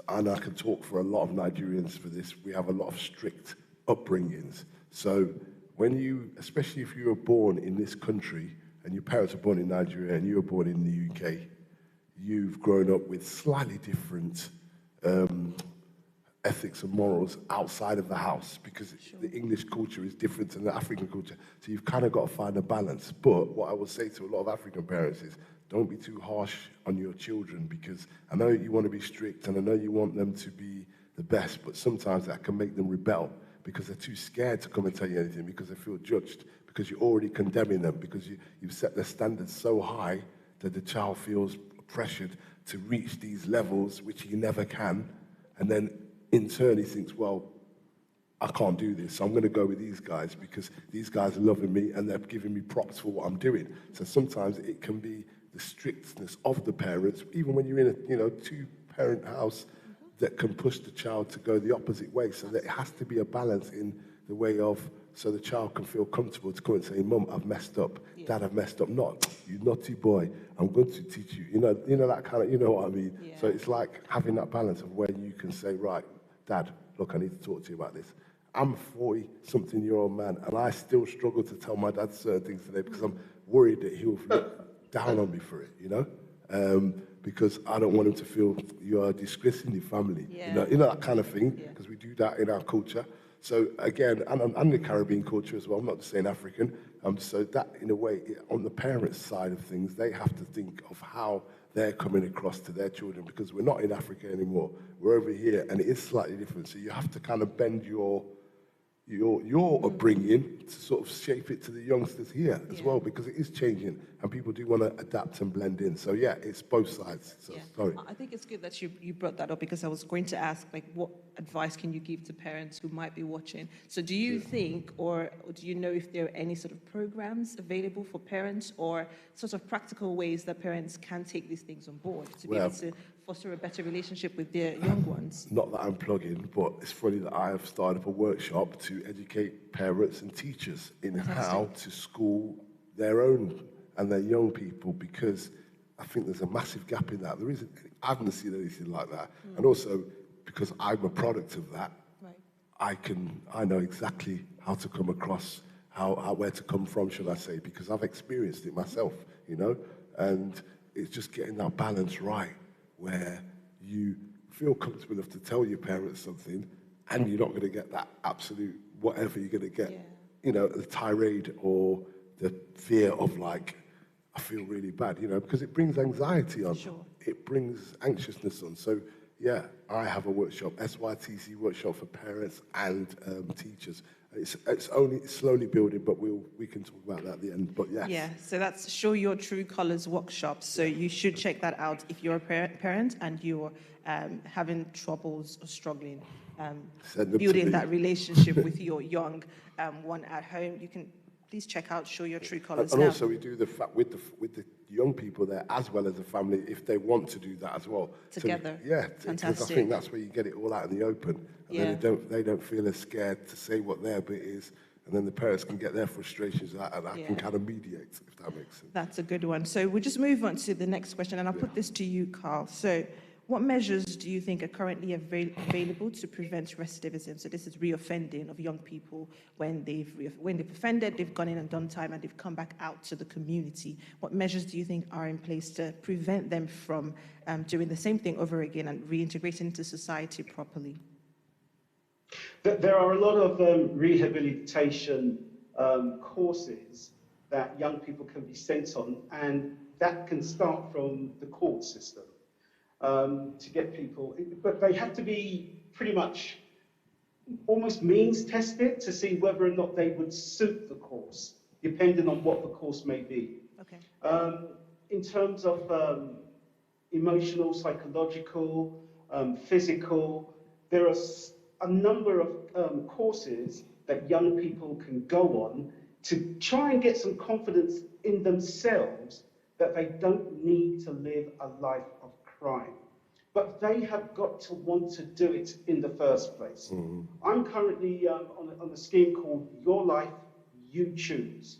and I can talk for a lot of Nigerians for this, we have a lot of strict upbringings. So when you, especially if you were born in this country and your parents were born in Nigeria and you were born in the UK, you've grown up with slightly different ethics and morals outside of the house, because the English culture is different than the African culture. So you've kind of got to find a balance. But what I would say to a lot of African parents is, don't be too harsh on your children, because I know you want to be strict and I know you want them to be the best, but sometimes that can make them rebel because they're too scared to come and tell you anything, because they feel judged, because you're already condemning them, because you've set their standards so high that the child feels pressured to reach these levels, which he never can. And then in turn he thinks, well, I can't do this, so I'm going to go with these guys because these guys are loving me and they're giving me props for what I'm doing. So sometimes it can be the strictness of the parents, even when you're in a two-parent house, that can push the child to go the opposite way. So there has to be a balance in the way of, so the child can feel comfortable to come and say, Mum, I've messed up. Yeah. Dad, I've messed up. Not, you naughty boy, I'm going to teach you. You know that kind of, you know what I mean? Yeah. So it's like having that balance of where you can say, right, Dad, look, I need to talk to you about this. I'm a 40-something-year-old man, and I still struggle to tell my dad certain things today because I'm worried that he'll look down on me for it, because I don't want him to feel you're disgracing the family, you know that kind of thing, because we do that in our culture. So again, and the Caribbean culture as well, I'm not just saying African, so that in a way, on the parents' side of things, they have to think of how they're coming across to their children, because we're not in Africa anymore, we're over here, and it is slightly different, so you have to kind of bend your upbringing to sort of shape it to the youngsters here as well, because it is changing and people do want to adapt and blend in. So yeah, it's both sides. So sorry. I think it's good that you brought that up, because I was going to ask, like, what advice can you give to parents who might be watching? So do you think, or do you know if there are any sort of programs available for parents, or sort of practical ways that parents can take these things on board to be able to foster a better relationship with their young ones? Not that I'm plugging, but it's funny that I have started up a workshop to educate parents and teachers in how to school their own and their young people, because I think there's a massive gap in that. I haven't seen anything like that. And also, because I'm a product of that, I know exactly how to come across, where to come from, should I say, because I've experienced it myself, and it's just getting that balance right, where you feel comfortable enough to tell your parents something, and you're not going to get that absolute whatever you're going to get, the tirade or the fear of, like, I feel really bad, because it brings anxiety on. Sure. It brings anxiousness on. So, yeah, I have a workshop, SYTC workshop for parents and teachers. It's only slowly building, but we can talk about that at the end. But yes. Yeah, so that's Show Your True Colors workshop. So you should check that out if you're a parent and you're having troubles or struggling building that relationship with your young one at home. You can please check out Show Your True Colors. And also we do with the young people there as well as the family, if they want to do that as well. Together. So, because I think that's where you get it all out in the open. And then they don't feel as scared to say what their bit is. And then the parents can get their frustrations out, and I can kind of mediate, if that makes sense. That's a good one. So we'll just move on to the next question, and I'll put this to you, Carl. So what measures do you think are currently available to prevent recidivism? So this is reoffending of young people when they've offended, they've gone in and done time, and they've come back out to the community. What measures do you think are in place to prevent them from doing the same thing over again and reintegrating into society properly? There are a lot of rehabilitation courses that young people can be sent on, and that can start from the court system. To get people, but they have to be pretty much almost means tested to see whether or not they would suit the course, depending on what the course may be. Okay. In terms of emotional, psychological, physical, there are a number of courses that young people can go on to try and get some confidence in themselves that they don't need to live a life of crime. But they have got to want to do it in the first place. Mm-hmm. I'm currently on a scheme called Your Life, You Choose.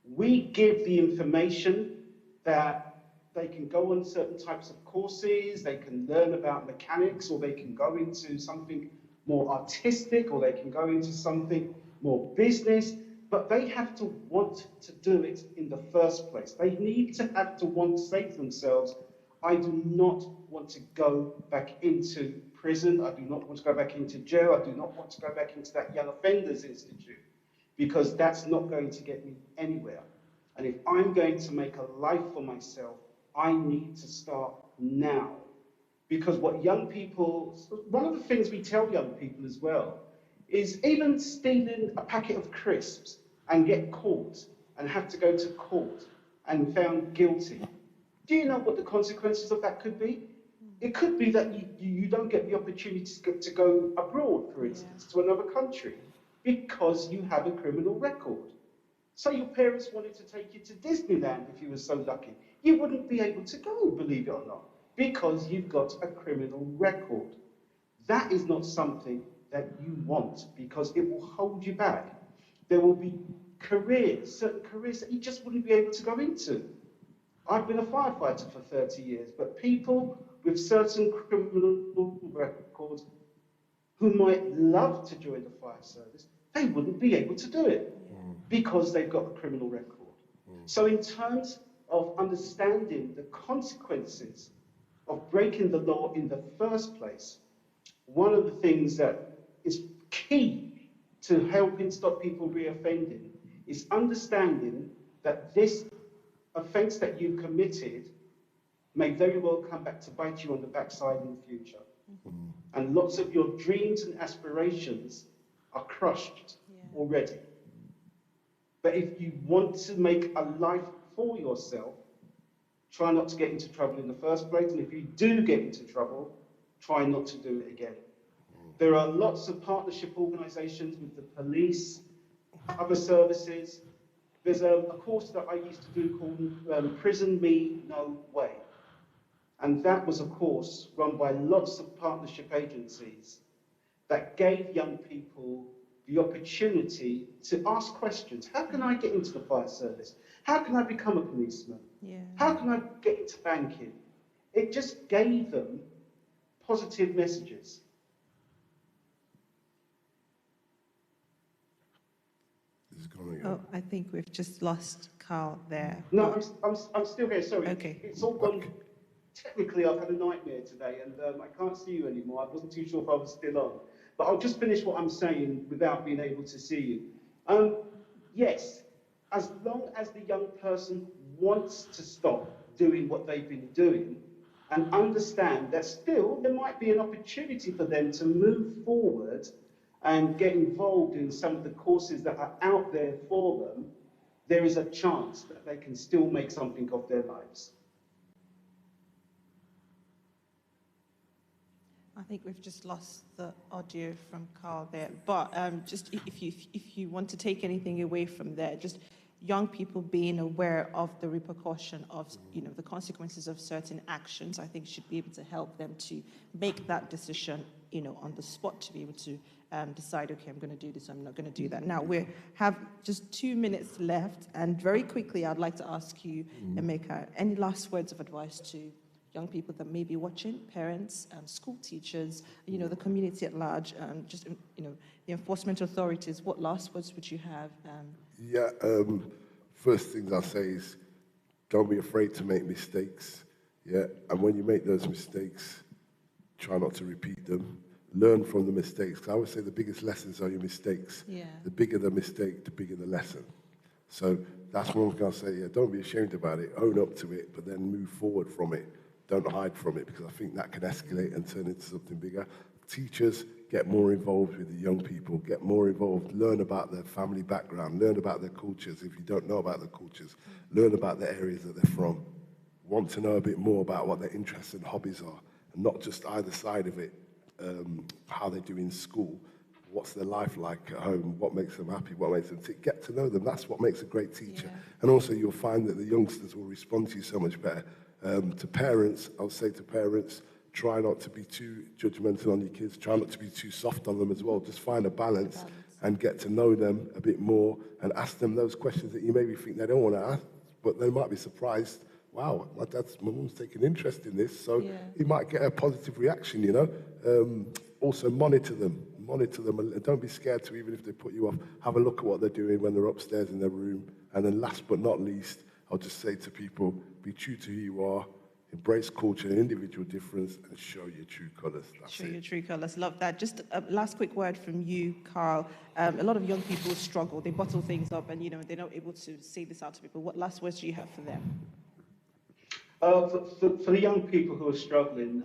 We give the information that they can go on certain types of courses, they can learn about mechanics, or they can go into something more artistic, or they can go into something more business, but they have to want to do it in the first place. They need to have to want to say to themselves, I do not want to go back into prison. I do not want to go back into jail. I do not want to go back into that Young Offenders Institute, because that's not going to get me anywhere. And if I'm going to make a life for myself, I need to start now. Because what young people, one of the things we tell young people as well, is even stealing a packet of crisps and get caught and have to go to court and found guilty. Do you know what the consequences of that could be? It could be that you don't get the opportunity to go abroad, for instance, to another country, because you have a criminal record. So your parents wanted to take you to Disneyland if you were so lucky. You wouldn't be able to go, believe it or not, because you've got a criminal record. That is not something that you want, because it will hold you back. There will be careers, certain careers that you just wouldn't be able to go into. I've been a firefighter for 30 years, but people with certain criminal records who might love to join the fire service, they wouldn't be able to do it because they've got a criminal record. So in terms of understanding the consequences of breaking the law in the first place, one of the things that is key to helping stop people reoffending is understanding that this offence that you've committed may very well come back to bite you on the backside in the future. And lots of your dreams and aspirations are crushed already. But if you want to make a life for yourself, try not to get into trouble in the first place. And if you do get into trouble, try not to do it again. There are lots of partnership organisations with the police, other services. There's a course that I used to do called Prison Me No Way. And that was a course run by lots of partnership agencies that gave young people the opportunity to ask questions. How can I get into the fire service? How can I become a policeman? How can I get into banking? It just gave them positive messages. Oh, I think we've just lost Carl there. No, I'm still here, sorry. Okay. It's all gone. Technically, I've had a nightmare today, and I can't see you anymore. I wasn't too sure if I was still on. But I'll just finish what I'm saying without being able to see you. Yes, as long as the young person wants to stop doing what they've been doing and understand that still there might be an opportunity for them to move forward and get involved in some of the courses that are out there for them, there is a chance that they can still make something of their lives. I think we've just lost the audio from Carl there. But just if you want to take anything away from there, just young people being aware of the repercussion of, the consequences of certain actions, I think should be able to help them to make that decision, on the spot, to be able to decide, okay, I'm going to do this, I'm not going to do that. Now, we have just 2 minutes left, and very quickly, I'd like to ask you, Emeka, any last words of advice to young people that may be watching, parents, school teachers, the community at large, just, the enforcement authorities? What last words would you have? First things I'll say is don't be afraid to make mistakes, and when you make those mistakes, try not to repeat them. Learn from the mistakes. I would say the biggest lessons are your mistakes. The bigger the mistake, the bigger the lesson. So that's one thing I'll say, don't be ashamed about it, own up to it, but then move forward from it. Don't hide from it, because I think that can escalate and turn into something bigger. Teachers, get more involved with the young people, get more involved, learn about their family background, learn about their cultures. If you don't know about their cultures, learn about the areas that they're from. Want to know a bit more about what their interests and hobbies are, and not just either side of it, how they do in school, what's their life like at home, what makes them happy, what makes them tick. Get to know them. That's what makes a great teacher. And also you'll find that the youngsters will respond to you so much better. To parents, I'll say to parents, try not to be too judgmental on your kids. Try not to be too soft on them as well. Just find a balance and get to know them a bit more and ask them those questions that you maybe think they don't want to ask, but they might be surprised. Wow, my mum's taking interest in this, so he might get a positive reaction, Also monitor them and don't be scared to, even if they put you off, have a look at what they're doing when they're upstairs in their room. And then last but not least, I'll just say to people, be true to who you are. embrace culture and individual difference, and show your true colours. That's Show it. your true colours. Love that. Just a last quick word from you, Carl. A lot of young people struggle. They bottle things up, and they're not able to say this out to people. What last words do you have for them? For the young people who are struggling,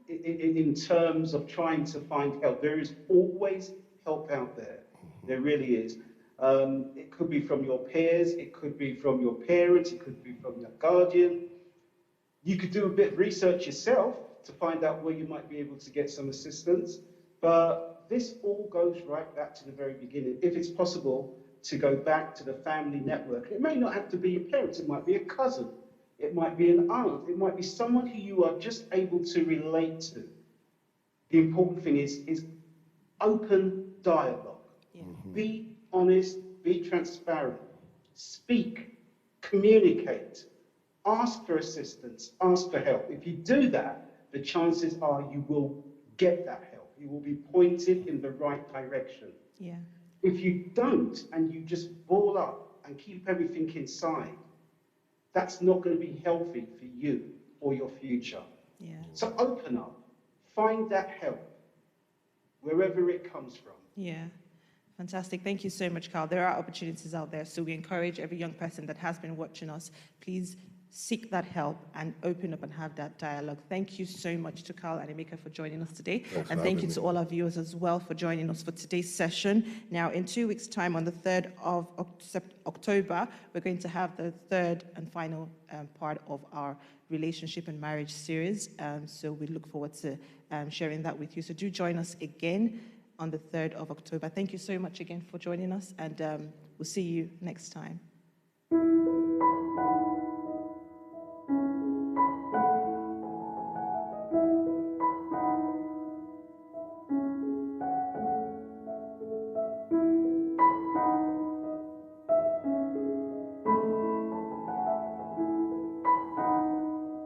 in terms of trying to find help, there is always help out there. There really is. It could be from your peers, it could be from your parents, it could be from your guardian. You could do a bit of research yourself to find out where you might be able to get some assistance. But this all goes right back to the very beginning. If it's possible to go back to the family network, it may not have to be your parents, it might be a cousin, it might be an aunt, it might be someone who you are just able to relate to. The important thing is open dialogue. Yeah. Be honest, be transparent, speak, communicate, ask for assistance, ask for help. If you do that, the chances are you will get that help. You will be pointed in the right direction. Yeah. If you don't, and you just ball up and keep everything inside, that's not going to be healthy for you or your future. Yeah. So open up, find that help, wherever it comes from. Yeah. Fantastic. Thank you so much, Carl. There are opportunities out there, so we encourage every young person that has been watching us, please seek that help and open up and have that dialogue. Thank you so much to Carl and Emeka for joining us today. Thanks and for thank you having to me. all our viewers as well for joining us for today's session. Now, in 2 weeks' time, on the 3rd of October, we're going to have the third and final part of our relationship and marriage series. So we look forward to sharing that with you. So do join us again on the 3rd of October. Thank you so much again for joining us, and we'll see you next time.